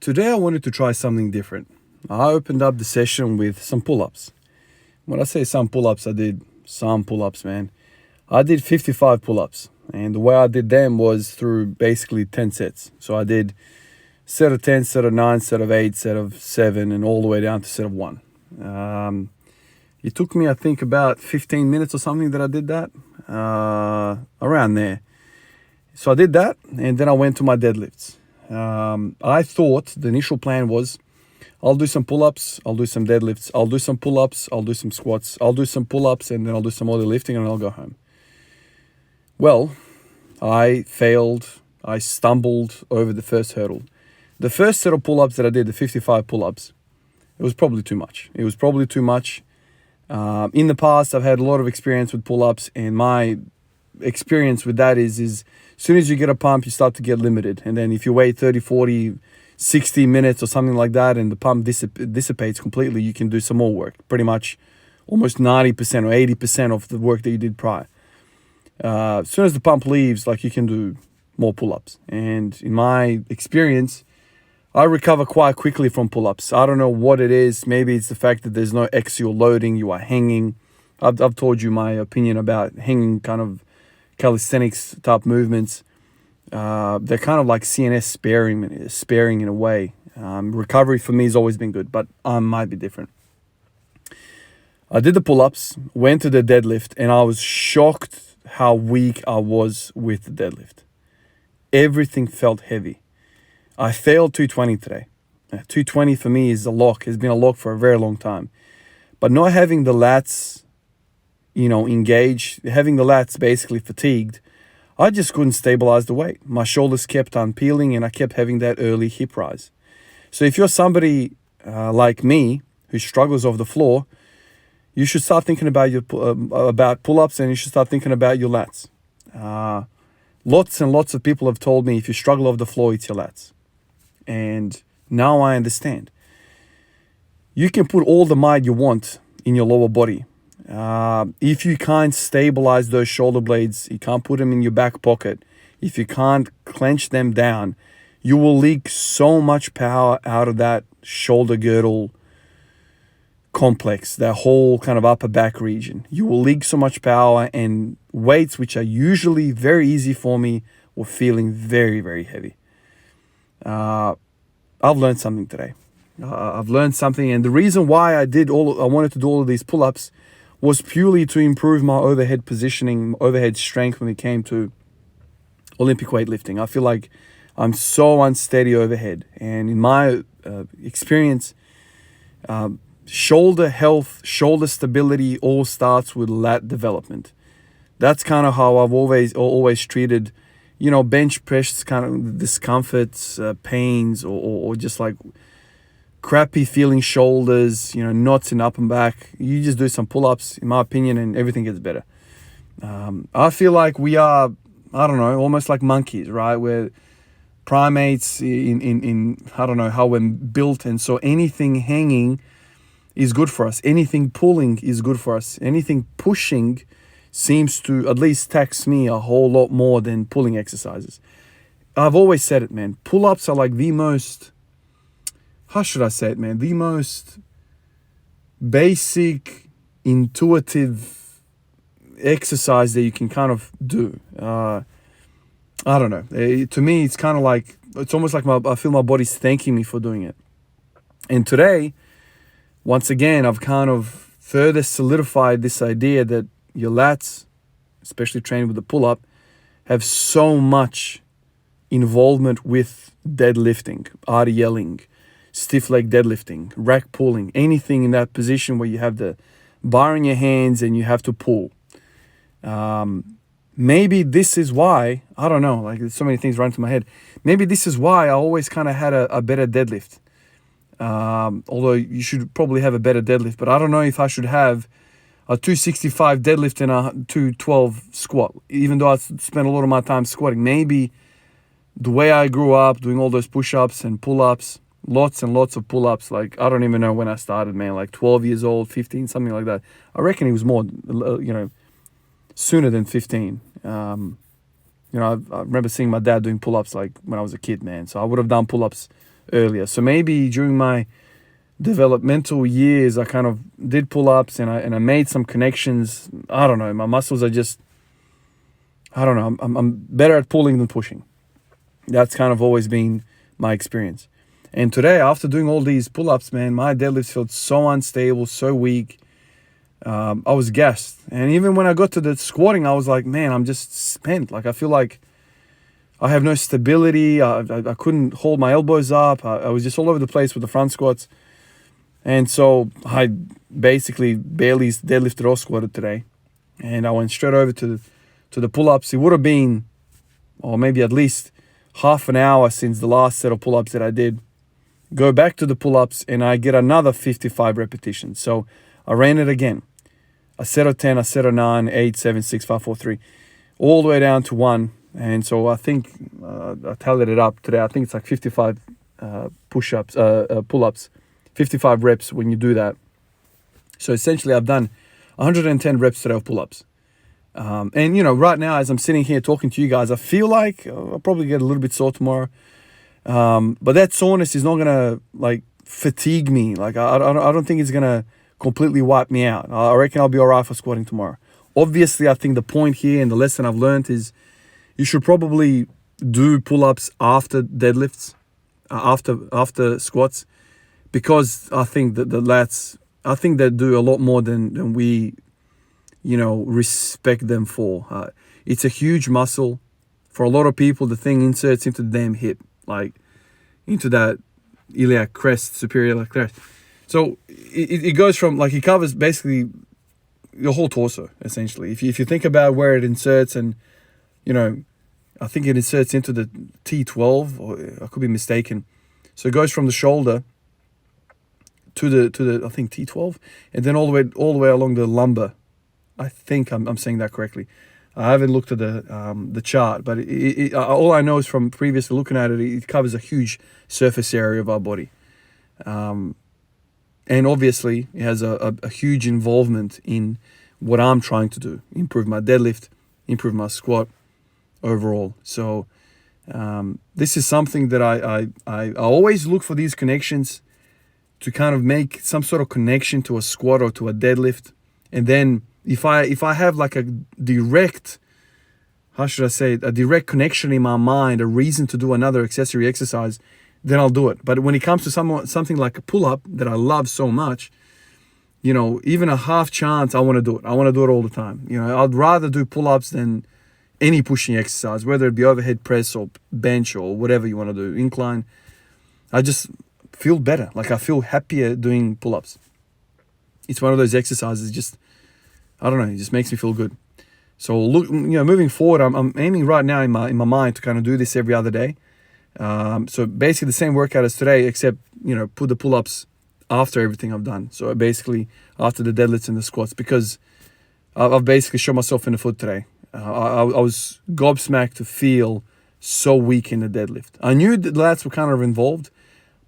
Today I wanted to try something different. I opened up the session with some pull-ups. When I say some pull-ups, I did some pull-ups, man. I did 55 pull-ups, and the way I did them was through basically 10 sets. So I did set of 10, set of 9, set of 8, set of 7, and all the way down to set of 1. It took me, I think, about 15 minutes or something that I did that, around there. So I did that, and then I went to my deadlifts. I thought the initial plan was I'll do some pull-ups, I'll do some deadlifts, I'll do some pull-ups, I'll do some squats, I'll do some pull-ups, and then I'll do some other lifting, and I'll go home. Well, I failed. I stumbled over the first hurdle. The first set of pull-ups that I did, the 55 pull-ups, it was probably too much. In the past, I've had a lot of experience with pull-ups, and my experience with that is as soon as you get a pump, you start to get limited. And then if you wait 30, 40, 60 minutes or something like that, and the pump dissipates completely, you can do some more work. Pretty much almost 90% or 80% of the work that you did prior. As soon as the pump leaves, you can do more pull-ups. And in my experience, I recover quite quickly from pull-ups. I don't know what it is. Maybe it's the fact that there's no axial loading. You are hanging. I've told you my opinion about hanging kind of calisthenics type movements. They're kind of like CNS sparing in a way. Recovery for me has always been good, but I might be different. I did the pull-ups, went to the deadlift, and I was shocked how weak I was with the deadlift. Everything felt heavy. I failed 220 today. 220 for me is a lock. Has been a lock for a very long time. But not having the lats, engaged, having the lats basically fatigued, I just couldn't stabilize the weight. My shoulders kept on peeling, and I kept having that early hip rise. So if you're somebody like me who struggles off the floor, you should start thinking about about pull-ups, and you should start thinking about your lats. Lots and lots of people have told me if you struggle off the floor, it's your lats. And now I understand. You can put all the might you want in your lower body. If you can't stabilize those shoulder blades, you can't put them in your back pocket, if you can't clench them down, you will leak so much power out of that shoulder girdle complex, that whole kind of upper back region. You will leak so much power, and weights, which are usually very easy for me, were feeling very, very heavy. I've learned something today. I've learned something, and the reason why I wanted to do all of these pull-ups was purely to improve my overhead positioning, overhead strength when it came to Olympic weightlifting. I feel like I'm so unsteady overhead, and in my experience, shoulder health, shoulder stability all starts with lat development. That's kind of how I've always treated, bench press kind of discomforts, pains, or just like crappy feeling shoulders, knots in up and back. You just do some pull-ups, in my opinion, and everything gets better. I feel like we are, I don't know, almost like monkeys, right? We're primates in I don't know how we're built, and so anything hanging is good for us. Anything pulling is good for us. Anything pushing seems to at least tax me a whole lot more than pulling exercises. I've always said it, man. Pull-ups are like the most, how should I say it, man? The most basic, intuitive exercise that you can kind of do. I don't know. To me, it's kind of like, it's almost like I feel my body's thanking me for doing it. And today, once again, I've kind of further solidified this idea that your lats, especially trained with the pull-up, have so much involvement with deadlifting, RDLing, stiff leg deadlifting, rack pulling, anything in that position where you have the bar in your hands and you have to pull. Maybe this is why, I don't know, there's so many things running through my head. Maybe this is why I always kind of had a better deadlift. Although you should probably have a better deadlift, but I don't know if I should have a 265 deadlift and a 212 squat, even though I spent a lot of my time squatting. Maybe the way I grew up doing all those push-ups and pull-ups, lots and lots of pull-ups, I don't even know when I started, man, 12 years old, 15, something like that. I reckon it was more, sooner than 15. I remember seeing my dad doing pull-ups when I was a kid, man. So I would have done pull-ups earlier. So maybe during my developmental years, I kind of did pull-ups and I made some connections. I don't know. My muscles are just, I don't know. I'm better at pulling than pushing. That's kind of always been my experience. And today, after doing all these pull-ups, man, my deadlifts felt so unstable, so weak. I was gassed. And even when I got to the squatting, I was like, man, I'm just spent. Like, I feel like I have no stability. I couldn't hold my elbows up. I was just all over the place with the front squats. And so I basically barely deadlifted or squatted today. And I went straight over to the pull-ups. It would have been, or maybe at least half an hour since the last set of pull-ups that I did. Go back to the pull-ups and I get another 55 repetitions. So I ran it again. A set of 10, a set of 9, 8, 7, 6, 5, 4, 3. All the way down to 1. And so I think, I tallied it up today. I think it's like 55 push-ups, pull-ups. 55 reps when you do that. So essentially I've done 110 reps today of pull-ups. And, you know, right now as I'm sitting here talking to you guys, I feel like I'll probably get a little bit sore tomorrow. But that soreness is not going to, like, fatigue me. Like, I don't think it's going to completely wipe me out. I reckon I'll be all right for squatting tomorrow. Obviously, I think the point here and the lesson I've learned is you should probably do pull-ups after deadlifts, after squats, because I think that the lats, I think they do a lot more than we, you know, respect them for. It's a huge muscle. For a lot of people, the thing inserts into the damn hip, like into that iliac crest, superior iliac crest. So it goes from, like, it covers basically your whole torso, essentially. If you think about where it inserts, and, you know, I think it inserts into the T12, or I could be mistaken. So it goes from the shoulder to the I think T12, and then all the way along the lumbar. I think I'm saying that correctly. I haven't looked at the chart, but all I know is from previously looking at it, it covers a huge surface area of our body. And obviously, it has a huge involvement in what I'm trying to do: improve my deadlift, improve my squat overall. So this is something that I always look for, these connections, to kind of make some sort of connection to a squat or to a deadlift. And then if I have like a direct, how should I say it, a direct connection in my mind, a reason to do another accessory exercise, then I'll do it. But when it comes to something like a pull-up that I love so much, you know, even a half chance, I want to do it. I want to do it all the time. You know, I'd rather do pull-ups than any pushing exercise, whether it be overhead press or bench or whatever you want to do, incline. I just feel better. Like, I feel happier doing pull-ups. It's one of those exercises, just, I don't know, it just makes me feel good. So look, you know, moving forward, I'm aiming right now in my mind to kind of do this every other day. So basically the same workout as today, except, you know, put the pull-ups after everything I've done. So basically after the deadlifts and the squats, because I've basically shot myself in the foot today. I was gobsmacked to feel so weak in the deadlift. I knew the lats were kind of involved,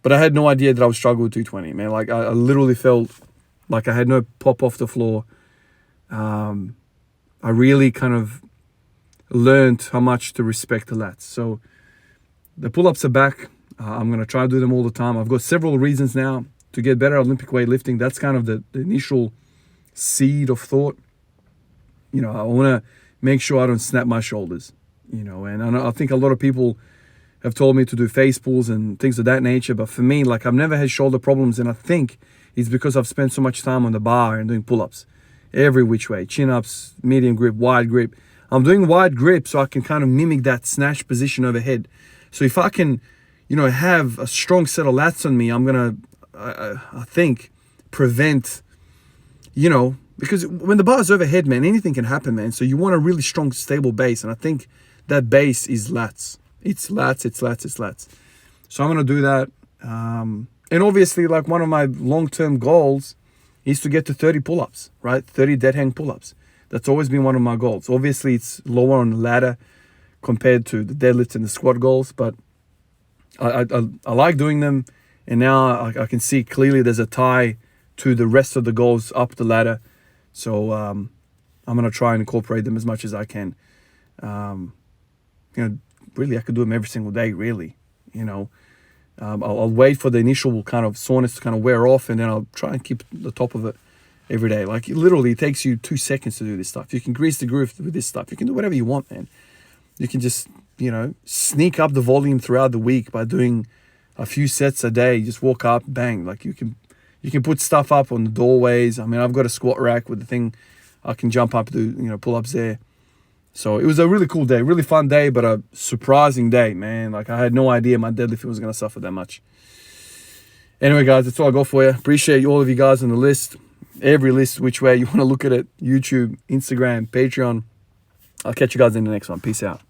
but I had no idea that I would struggle with 220, man. Like, I literally felt like I had no pop off the floor. I really kind of learned how much to respect the lats. So the pull-ups are back. I'm going to try to do them all the time. I've got several reasons now to get better at Olympic weightlifting. That's kind of the initial seed of thought. You know, I want to make sure I don't snap my shoulders, you know, and I think a lot of people have told me to do face pulls and things of that nature. But for me, like, I've never had shoulder problems. And I think it's because I've spent so much time on the bar and doing pull-ups every which way, chin-ups, medium grip, wide grip. I'm doing wide grip so I can kind of mimic that snatch position overhead. So if I can, you know, have a strong set of lats on me, I'm going to, I think, prevent, you know, because when the bar is overhead, man, anything can happen, man. So you want a really strong, stable base. And I think that base is lats. It's lats, it's lats, it's lats. So I'm going to do that. And obviously, like, one of my long-term goals is to get to 30 pull-ups, right? 30 dead hang pull-ups. That's always been one of my goals. Obviously, it's lower on the ladder compared to the deadlifts and the squat goals, but I like doing them. And now I can see clearly there's a tie to the rest of the goals up the ladder. So I'm going to try and incorporate them as much as I can. You know, really, I could do them every single day, really, you know. I'll wait for the initial kind of soreness to kind of wear off, and then I'll try and keep the top of it every day. Like literally, it takes you 2 seconds to do this stuff. You can grease the groove with this stuff. You can do whatever you want, man. You can just, sneak up the volume throughout the week by doing a few sets a day. Just walk up, bang. Like you can put stuff up on the doorways. I mean, I've got a squat rack with the thing. I can jump up, do, pull-ups there. So it was a really cool day, really fun day, but a surprising day, man. Like I had no idea my deadlift was going to suffer that much. Anyway, guys, that's all I got for you. Appreciate all of you guys on the list. Every list, which way you want to look at it. YouTube, Instagram, Patreon. I'll catch you guys in the next one. Peace out.